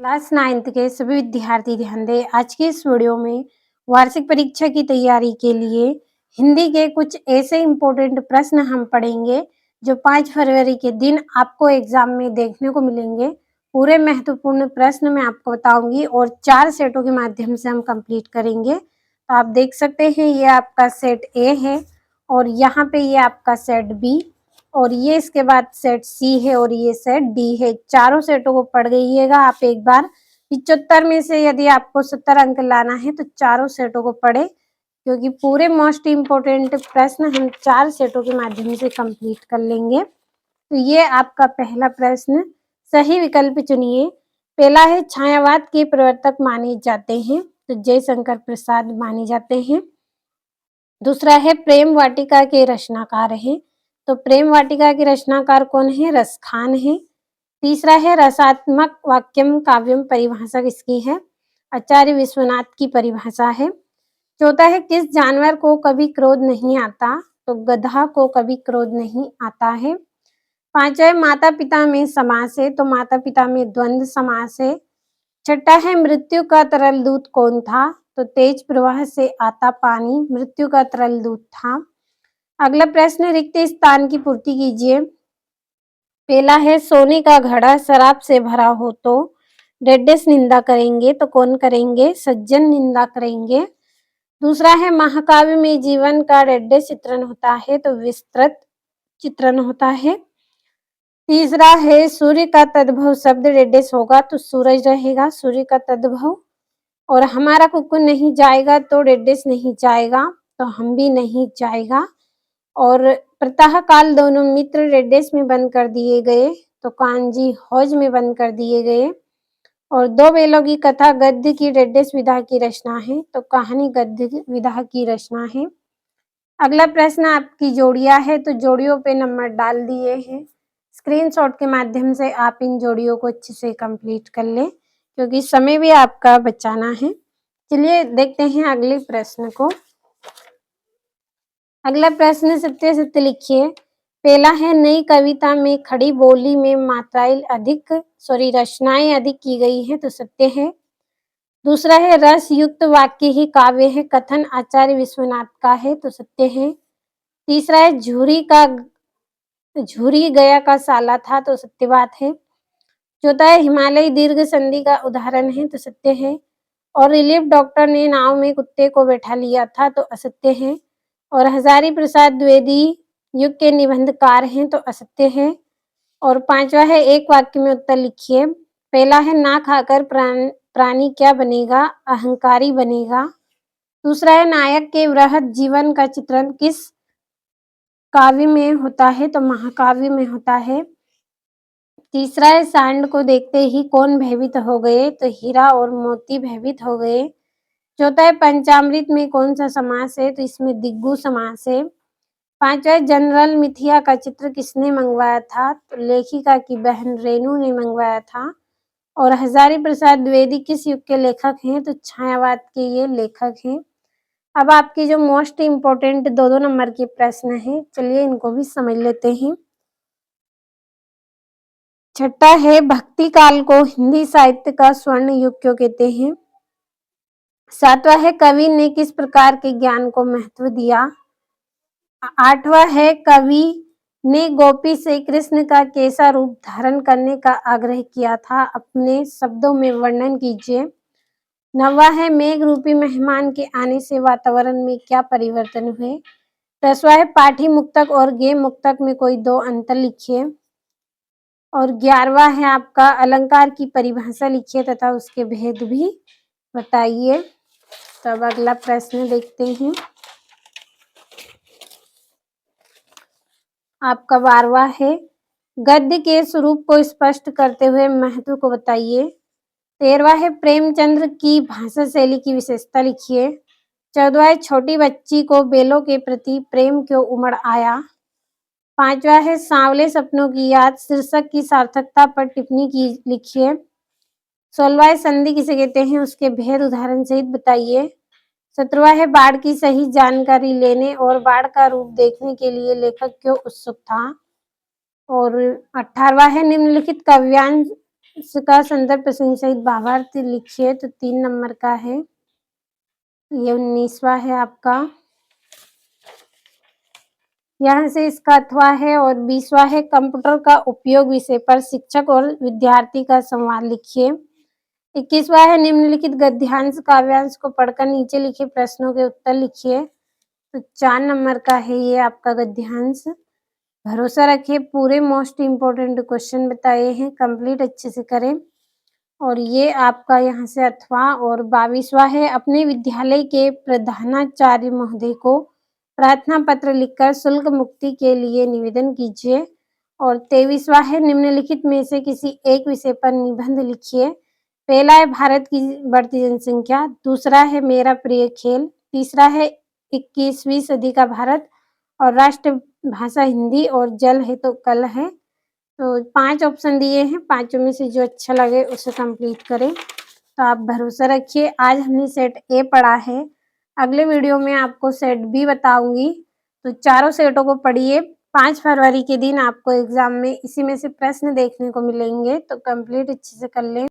Class 9th के सभी विद्यार्थी ध्यान दें। आज की इस वीडियो में वार्षिक परीक्षा की तैयारी के लिए हिंदी के कुछ ऐसे इम्पोर्टेंट प्रश्न हम पढ़ेंगे जो 5 फरवरी के दिन आपको एग्जाम में देखने को मिलेंगे। पूरे महत्वपूर्ण प्रश्न मैं आपको बताऊंगी और 4 सेटों के माध्यम से हम कंप्लीट करेंगे। तो आप देख सकते हैं ये आपका सेट ए है और यहाँ पे ये आपका सेट बी और ये इसके बाद सेट सी है और ये सेट डी है। चारों सेटों को पढ़ गइएगा आप एक बार। 75 में से यदि आपको 70 अंक लाना है तो चारों सेटों को पढ़े, क्योंकि पूरे मोस्ट इम्पोर्टेंट प्रश्न हम 4 सेटों के माध्यम से कंप्लीट कर लेंगे। तो ये आपका पहला प्रश्न, सही विकल्प चुनिए। पहला है छायावाद के प्रवर्तक माने जाते हैं, तो जयशंकर प्रसाद माने जाते हैं। दूसरा है प्रेम वाटिका के रचनाकार हैं, तो प्रेम वाटिका के रचनाकार कौन है? रसखान है। तीसरा है रसात्मक वाक्यम काव्यम, परिभाषा किसकी है? आचार्य विश्वनाथ की परिभाषा है। चौथा है किस जानवर को कभी क्रोध नहीं आता? तो गधा को कभी क्रोध नहीं आता है। पांचवा है माता पिता में समास है, तो माता पिता में द्वंद्व समास है। छठा है मृत्यु का तरल दूत कौन था? तो तेज प्रवाह से आता पानी मृत्यु का तरल दूत था। अगला प्रश्न, रिक्त स्थान की पूर्ति कीजिए। पहला है सोने का घड़ा शराब से भरा हो तो डेडेस निंदा करेंगे, तो कौन करेंगे? सज्जन निंदा करेंगे। दूसरा है महाकाव्य में जीवन का डेडेस चित्रण होता है, तो विस्तृत चित्रण होता है। तीसरा है सूर्य का तद्भव शब्द डेडेस होगा, तो सूरज रहेगा सूर्य का तद्भव। और हमारा कुक्कुर नहीं जाएगा तो डेडेस नहीं जाएगा, तो हम भी नहीं जाएगा। और प्रातः काल दोनों मित्र डेडेस में बंद कर दिए गए, तो कान्जी हौज में बंद कर दिए गए। और दो बैलों की कथा गद्य की डेडेस विधा की रचना है, तो कहानी गद्य विधा की रचना है। अगला प्रश्न आपकी जोड़ियां है, तो जोड़ियों पे नंबर डाल दिए हैं। स्क्रीनशॉट के माध्यम से आप इन जोड़ियों को अच्छे से कंप्लीट कर लें, क्योंकि समय भी आपका बचाना है। चलिए देखते हैं अगले प्रश्न को। अगला प्रश्न सत्य सत्य लिखिए। पहला है नई कविता में खड़ी बोली में रचनाएं अधिक की गई है, तो सत्य है। दूसरा है रस युक्त वाक्य ही काव्य है, कथन आचार्य विश्वनाथ का है, तो सत्य है। तीसरा है झूरी गया का साला था, तो सत्य बात है। चौथा है हिमालय दीर्घ संधि का उदाहरण है, तो सत्य है। और रिलीफ डॉक्टर ने नाव में कुत्ते को बैठा लिया था, तो असत्य है। और हजारी प्रसाद द्विवेदी युग के निबंधकार हैं, तो असत्य है। और पांचवा है एक वाक्य में उत्तर लिखिए। पहला है ना खाकर प्राणी क्या बनेगा? अहंकारी बनेगा। दूसरा है नायक के वृहद जीवन का चित्रण किस काव्य में होता है? तो महाकाव्य में होता है। तीसरा है सांड को देखते ही कौन भयभीत हो गए? तो हीरा और मोती भयभीत हो गए। चौथा है पंचामृत में कौन सा समास है? तो इसमें दिग्गु समास है। पांचवा है जनरल मिथिया का चित्र किसने मंगवाया था? तो लेखिका की बहन रेणु ने मंगवाया था। और हजारी प्रसाद द्विवेदी किस युग के लेखक हैं? तो छायावाद के ये लेखक हैं। अब आपकी जो मोस्ट इम्पोर्टेंट 2-2 नंबर के प्रश्न हैं, चलिए इनको भी समझ लेते हैं। छठा है भक्ति काल को हिंदी साहित्य का स्वर्ण युग क्यों कहते हैं? सातवां है कवि ने किस प्रकार के ज्ञान को महत्व दिया? आठवां है कवि ने गोपी से कृष्ण का कैसा रूप धारण करने का आग्रह किया था? अपने शब्दों में वर्णन कीजिए। नौवां है मेघ रूपी मेहमान के आने से वातावरण में क्या परिवर्तन हुए? 10वां है पाठी मुक्तक और गेय मुक्तक में कोई 2 अंतर लिखिए। और 11वां है आपका अलंकार की परिभाषा लिखिए तथा उसके भेद भी बताइए। तब अगला प्रश्न देखते हैं। आपका 12वां है गद्य के स्वरूप को स्पष्ट करते हुए महत्व को बताइए। 13वां है प्रेमचंद्र की भाषा शैली की विशेषता लिखिए। 14वां है छोटी बच्ची को बेलों के प्रति प्रेम क्यों उमड़ आया। 5वां है सांवले सपनों की याद शीर्षक की सार्थकता पर टिप्पणी की लिखिए। 16वां है संधि किसे कहते हैं, उसके भेद उदाहरण सहित बताइए। 17वां है बाढ़ की सही जानकारी लेने और बाढ़ का रूप देखने के लिए लेखक क्यों उत्सुक था। और 18वां है निम्नलिखित काव्यांश इसका संदर्भ प्रसंग सहित भावार्थ लिखिए, तो 3 नंबर का है। ये 19वां है आपका। यहाँ से इसका अथवा है और 20वां है कंप्यूटर का उपयोग विषय पर शिक्षक और विद्यार्थी का संवाद लिखिए। 21वां है निम्नलिखित गद्यांश काव्यांश को पढ़कर नीचे लिखे प्रश्नों के उत्तर लिखिए। तो 4 नंबर का है ये आपका गद्यांश। भरोसा रखिए, पूरे मोस्ट इम्पोर्टेंट क्वेश्चन बताए हैं, कंप्लीट अच्छे से करें। और ये आपका यहाँ से अथवा और 22वां है अपने विद्यालय के प्रधानाचार्य महोदय को प्रार्थना पत्र लिखकर शुल्क मुक्ति के लिए निवेदन कीजिए। और 23वां है निम्नलिखित में से किसी एक विषय पर निबंध लिखिए। पहला है भारत की बढ़ती जनसंख्या, दूसरा है मेरा प्रिय खेल, तीसरा है 21वीं सदी का भारत और राष्ट्र भाषा हिंदी और जल है तो कल है। तो 5 ऑप्शन दिए हैं, पाँचों में से जो अच्छा लगे उसे कंप्लीट करें। तो आप भरोसा रखिए, आज हमने सेट ए पढ़ा है, अगले वीडियो में आपको सेट बी बताऊंगी। तो चारों सेटों को पढ़िए। 5 फरवरी के दिन आपको एग्जाम में इसी में से प्रश्न देखने को मिलेंगे, तो कंप्लीट अच्छे से कर लें।